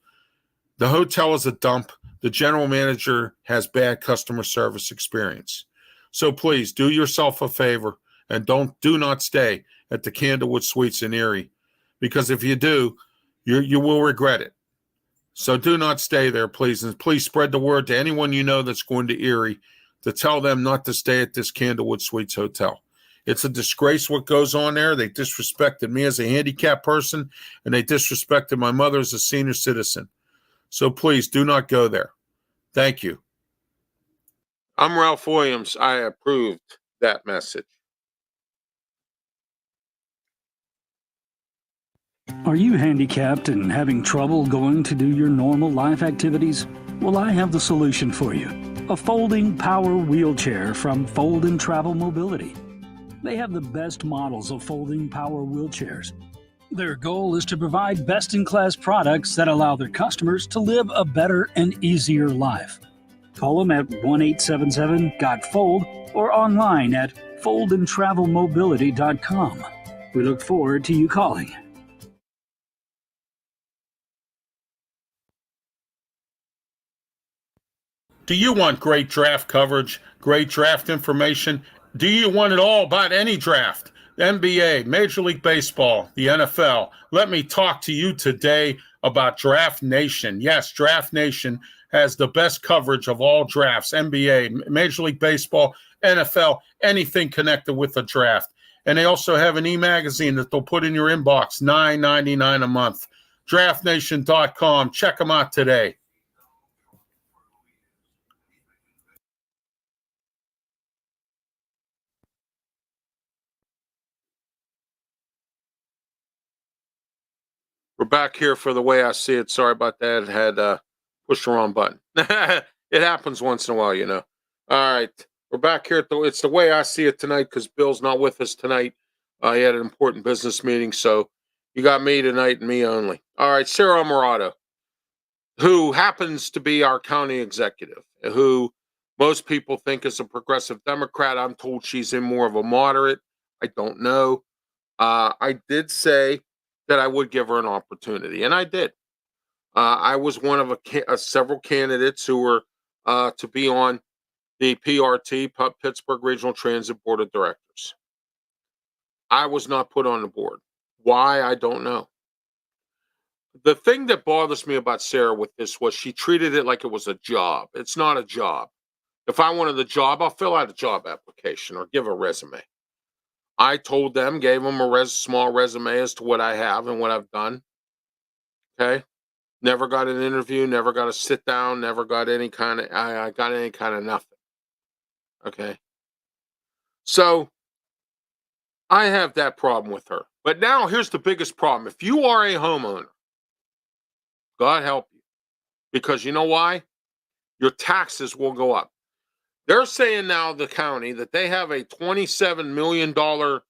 the hotel is a dump. The general manager has bad customer service experience. So please do yourself a favor and do not stay at the Candlewood Suites in Erie, because if you do, you will regret it. So do not stay there, please. And please spread the word to anyone you know that's going to Erie to tell them not to stay at this Candlewood Suites hotel. It's a disgrace what goes on there. They disrespected me as a handicapped person, and they disrespected my mother as a senior citizen. So please do not go there. Thank you. I'm Ralph Williams. I approved that message.
Are you handicapped and having trouble going to do your normal life activities? Well, I have the solution for you. A folding power wheelchair from Fold and Travel Mobility. They have the best models of folding power wheelchairs. Their goal is to provide best-in-class products that allow their customers to live a better and easier life. Call them at 1-877-GOT-FOLD or online at foldandtravelmobility.com. We look forward to you calling.
Do you want great draft coverage, great draft information? Do you want it all about any draft? NBA, Major League Baseball, the NFL. Let me talk to you today about Draft Nation. Yes, Draft Nation has the best coverage of all drafts, NBA, Major League Baseball, NFL, anything connected with the draft. And they also have an e-magazine that they'll put in your inbox, $9.99 a month. DraftNation.com. Check them out today. We're back here for the way I see it. Sorry about that. Had pushed the wrong button. It happens once in a while, you know. All right. We're back here. It's the way I see it tonight because Bill's not with us tonight. He had an important business meeting. So you got me tonight and me only. All right. Sarah Amarato, who happens to be our county executive, who most people think is a progressive Democrat. I'm told she's in more of a moderate. I don't know. I did say that I would give her an opportunity, and I did. I was one of several candidates who were to be on the PRT, Pittsburgh Regional Transit Board of Directors. I was not put on the board. Why? I don't know. The thing that bothers me about Sarah with this was she treated it like it was a job. It's not a job. If I wanted the job, I'll fill out a job application or give a resume. I told them, gave them a small resume as to what I have and what I've done. Okay. Never got an interview, never got a sit down, never got any kind of, I got any kind of nothing. Okay. So I have that problem with her. But now here's the biggest problem. If you are a homeowner, God help you. Because you know why? Your taxes will go up. They're saying now, the county, that they have a $27 million or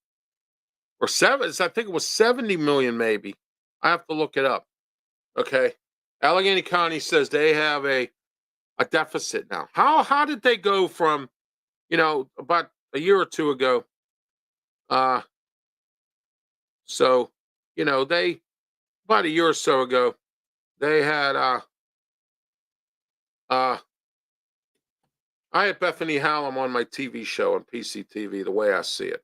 I think it was 70 million maybe. I have to look it up. Okay. Allegheny County says they have a deficit now. How did they go from, about a year or two ago? So, they, about a year or so ago, they had, I had Bethany Hallam on my TV show on PCTV, the way I see it.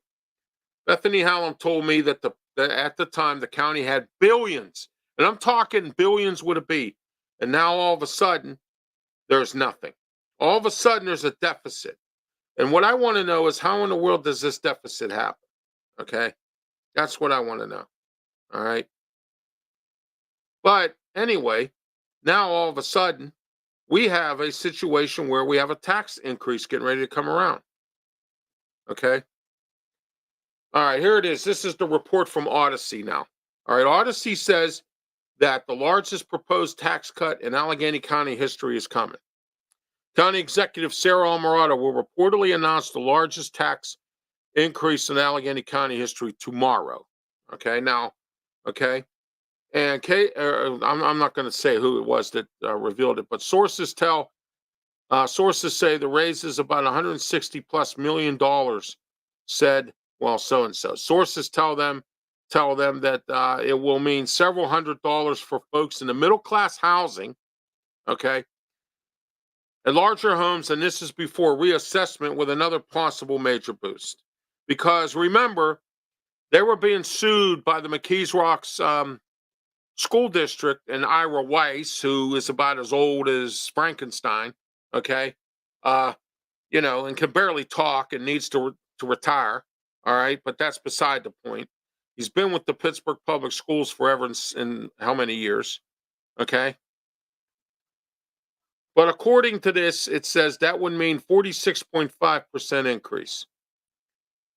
Bethany Hallam told me that at the time the county had billions, and I'm talking billions with a B. And now all of a sudden, there's nothing. All of a sudden, there's a deficit. And what I want to know is, how in the world does this deficit happen? Okay? That's what I want to know. All right? But anyway, now all of a sudden, we have a situation where we have a tax increase getting ready to come around. Okay? All right, here it is. This is the report from Odyssey now. All right, Odyssey says that the largest proposed tax cut in Allegheny County history is coming. County Executive Sarah Alvarado will reportedly announce the largest tax increase in Allegheny County history tomorrow. Okay, now, okay. And I'm not going to say who it was that revealed it, but sources say the raise is about 160 plus million dollars. Said, well, so and so. Sources tell them that it will mean several $100s for folks in the middle class housing. Okay, and larger homes, and this is before reassessment with another possible major boost. Because remember, they were being sued by the McKees Rocks school district and Ira Weiss, who is about as old as Frankenstein, okay, and can barely talk and needs to retire, all right, but that's beside the point. He's been with the Pittsburgh Public Schools forever in how many years, okay? But according to this, it says that would mean 46.5% increase.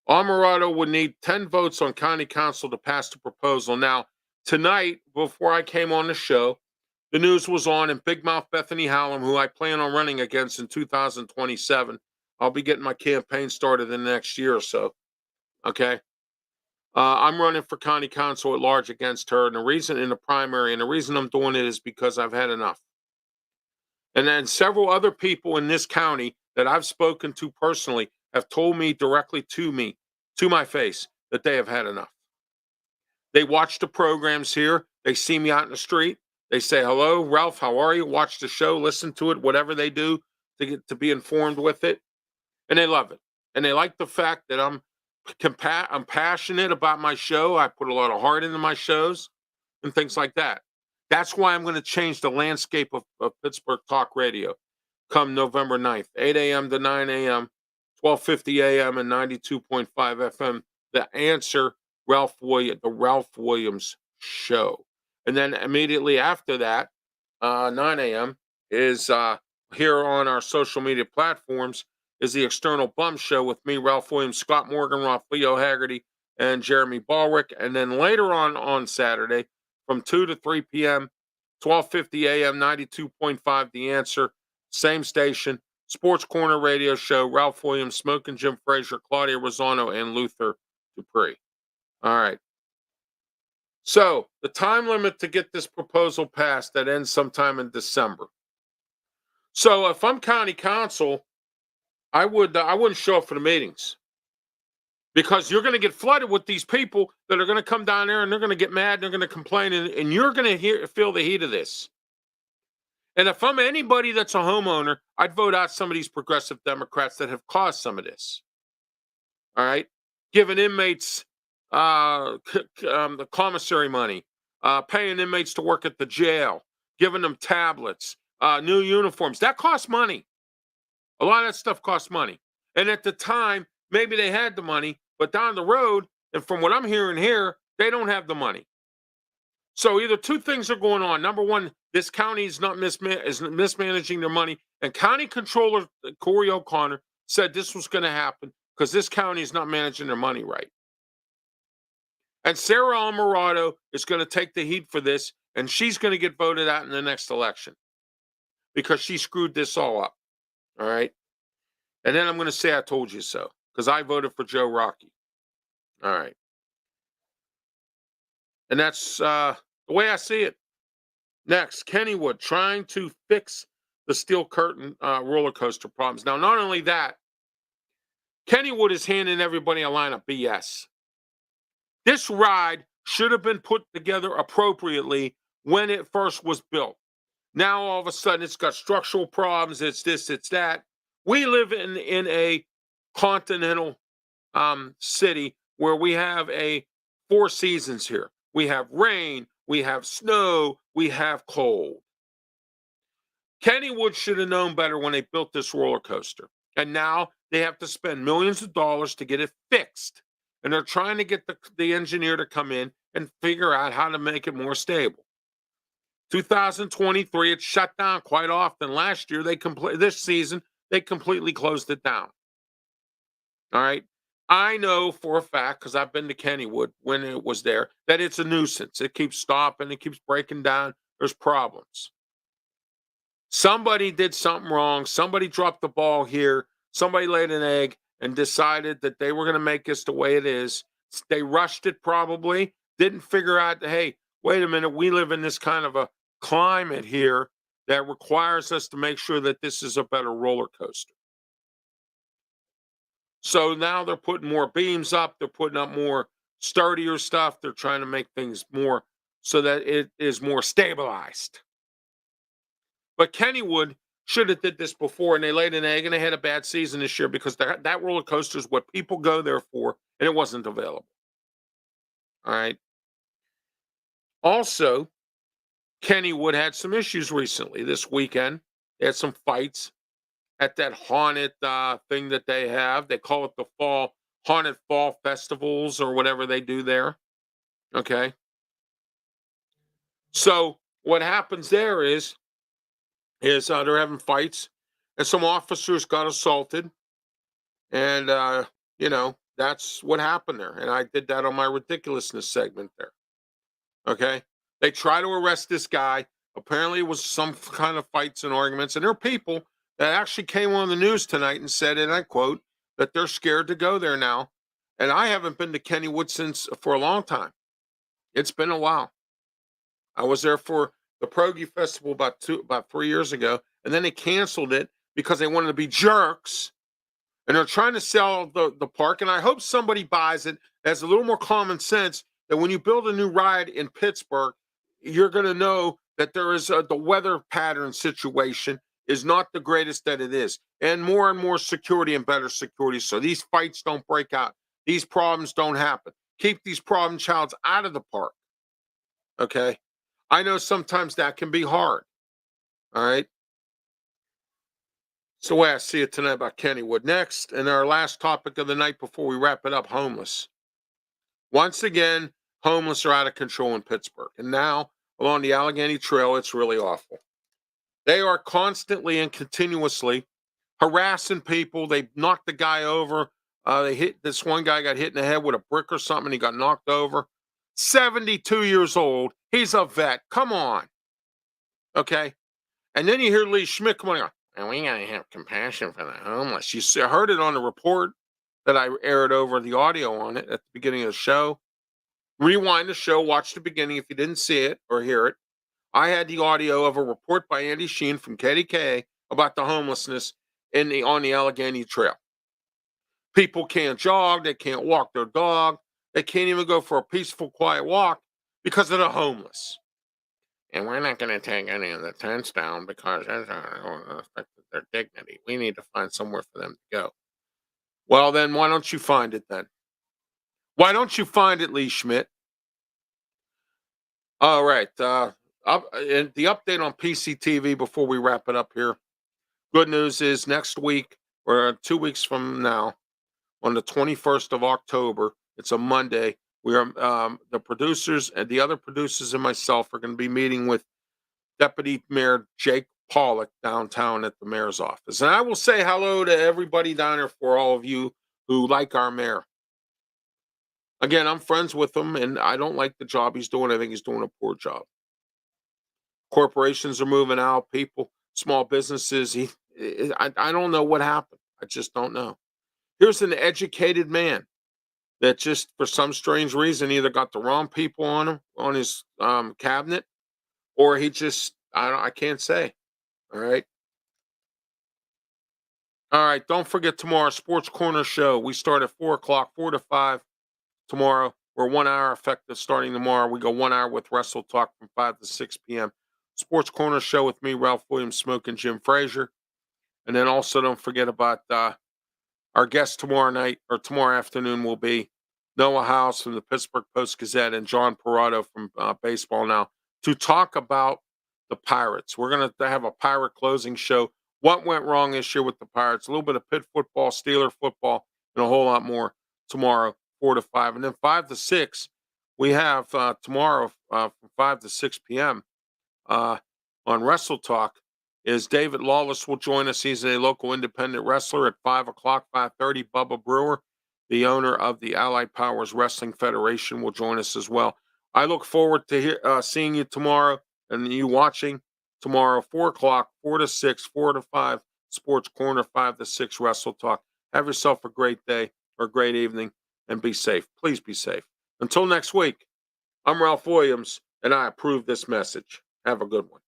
Alvarado would need 10 votes on county council to pass the proposal. Now, tonight, before I came on the show, the news was on, and Big Mouth Bethany Hallam, who I plan on running against in 2027, I'll be getting my campaign started in the next year or so. Okay. I'm running for county council at large against her, and the reason in the primary, and the reason I'm doing it is because I've had enough. And then several other people in this county that I've spoken to personally have told me directly to my face, that they have had enough. They watch the programs here. They see me out in the street. They say, hello, Ralph, how are you? Watch the show, listen to it, whatever they do to be informed with it. And they love it. And they like the fact that I'm passionate about my show. I put a lot of heart into my shows and things like that. That's why I'm going to change the landscape of Pittsburgh Talk Radio come November 9th, 8 a.m. to 9 a.m., 1250 a.m. and 92.5 FM. The Answer, the Ralph Williams Show. And then immediately after that, 9 a.m. is here on our social media platforms is the External Bum Show with me, Ralph Williams, Scott Morgan, Leo Haggerty, and Jeremy Ballrick. And then later on Saturday, from 2 to 3 p.m., 1250 a.m., 92.5 The Answer, same station, Sports Corner Radio Show, Ralph Williams, Smoking Jim Frazier, Claudia Rosano, and Luther Dupree. All right. So the time limit to get this proposal passed, that ends sometime in December. So if I'm county council, I wouldn't show up for the meetings, because you're going to get flooded with these people that are going to come down there and they're going to get mad and they're going to complain, and you're going to feel the heat of this. And if I'm anybody that's a homeowner, I'd vote out some of these progressive Democrats that have caused some of this. All right, giving inmates the commissary money, paying inmates to work at the jail, giving them tablets, new uniforms. That costs money. A lot of that stuff costs money. And at the time, maybe they had the money, but down the road, and from what I'm hearing here, they don't have the money. So either two things are going on. Number one, this county is mismanaging their money. And County Controller Corey O'Connor said this was going to happen because this county is not managing their money right. And Sarah Alvarado is going to take the heat for this, and she's going to get voted out in the next election because she screwed this all up. All right. And then I'm going to say I told you so, because I voted for Joe Rocky. All right. And that's the way I see it. Next, Kennywood trying to fix the steel curtain roller coaster problems. Now, not only that, Kennywood is handing everybody a line of BS. This ride should have been put together appropriately when it first was built. Now, all of a sudden, it's got structural problems. It's this, it's that. We live in a continental city where we have four seasons here. We have rain, we have snow, we have cold. Kennywood should have known better when they built this roller coaster. And now they have to spend millions of dollars to get it fixed. And they're trying to get the engineer to come in and figure out how to make it more stable. 2023, it shut down quite often. Last year, this season, they completely closed it down. All right. I know for a fact, because I've been to Kennywood when it was there, that it's a nuisance. It keeps stopping, it keeps breaking down. There's problems. Somebody did something wrong. Somebody dropped the ball here. Somebody laid an egg and decided that they were going to make this the way it is. They rushed it probably, didn't figure out that, hey, wait a minute, we live in this kind of a climate here that requires us to make sure that this is a better roller coaster. So now they're putting more beams up, they're putting up more sturdier stuff. They're trying to make things more so that it is more stabilized. But Kennywood should have did this before, and they laid an egg, and they had a bad season this year because that roller coaster is what people go there for, and it wasn't available. All right. Also, Kennywood had some issues recently this weekend. They had some fights at that haunted thing that they have. They call it the haunted fall festivals or whatever they do there. Okay. So what happens there is they're having fights, and some officers got assaulted, and that's what happened there. And I did that on my ridiculousness segment there. Okay, they try to arrest this guy. Apparently, it was some kind of fights and arguments, and there are people that actually came on the news tonight and said, and I quote, that they're scared to go there now. And I haven't been to Kennywood for a long time. It's been a while. I was there for the Progy Festival about 3 years ago, and then they canceled it because they wanted to be jerks, and they're trying to sell the park. And I hope somebody buys it that has a little more common sense that when you build a new ride in Pittsburgh, you're going to know that there is the weather pattern situation is not the greatest that it is, and more security and better security, so these fights don't break out, these problems don't happen. Keep these problem childs out of the park. Okay. I know sometimes that can be hard. All right. It's the way I see it tonight about Kennywood. Next, and our last topic of the night before we wrap it up, homeless. Once again, homeless are out of control in Pittsburgh. And now, along the Allegheny Trail, it's really awful. They are constantly and continuously harassing people. They knocked the guy over. They hit this one guy, got hit in the head with a brick or something. He got knocked over. 72 years old. He's a vet. Come on. Okay. And then you hear Lee Schmidt come on, and we got to have compassion for the homeless. You heard it on the report that I aired over the audio on it at the beginning of the show. Rewind the show, watch the beginning if you didn't see it or hear it. I had the audio of a report by Andy Sheen from KDK about the homelessness on the Allegheny Trail. People can't jog, they can't walk their dog, they can't even go for a peaceful, quiet walk because of the homeless. And we're not going to take any of the tents down because that's going to affect their dignity. We need to find somewhere for them to go. Well, then why don't you find it then? Why don't you find it, Lee Schmidt? All right. And the update on PCTV before we wrap it up here. Good news is next week, or 2 weeks from now, on the 21st of October, it's a Monday, we are the producers and the other producers and myself are going to be meeting with Deputy Mayor Jake Pollock downtown at the mayor's office. And I will say hello to everybody down there for all of you who like our mayor. Again, I'm friends with him, and I don't like the job he's doing. I think he's doing a poor job. Corporations are moving out, people, small businesses. I don't know what happened. I just don't know. Here's an educated man that just, for some strange reason, either got the wrong people on his cabinet, or he just, I can't say. All right. All right. Don't forget tomorrow, Sports Corner Show. We start at 4 o'clock, 4 to 5 tomorrow. We're 1 hour effective starting tomorrow. We go 1 hour with Wrestle Talk from 5 to 6 p.m. Sports Corner Show with me, Ralph Williams, Smoke, and Jim Frazier. And then also don't forget about our guest tomorrow night or tomorrow afternoon will be Noah House from the Pittsburgh Post-Gazette and John Perotto from Baseball Now to talk about the Pirates. We're going to have a Pirate closing show. What went wrong this year with the Pirates? A little bit of Pitt football, Steeler football, and a whole lot more tomorrow, 4 to 5. And then 5 to 6, we have tomorrow from 5 to 6 p.m. On Wrestle Talk is David Lawless will join us. He's a local independent wrestler at 5 o'clock, 5:30. Bubba Brewer the owner of the Allied Powers Wrestling Federation, will join us as well. I look forward to seeing you tomorrow and you watching tomorrow, 4 o'clock, 4 to 6, 4 to 5, Sports Corner, 5 to 6, Wrestle Talk. Have yourself a great day or a great evening and be safe. Please be safe. Until next week, I'm Ralph Williams and I approve this message. Have a good one.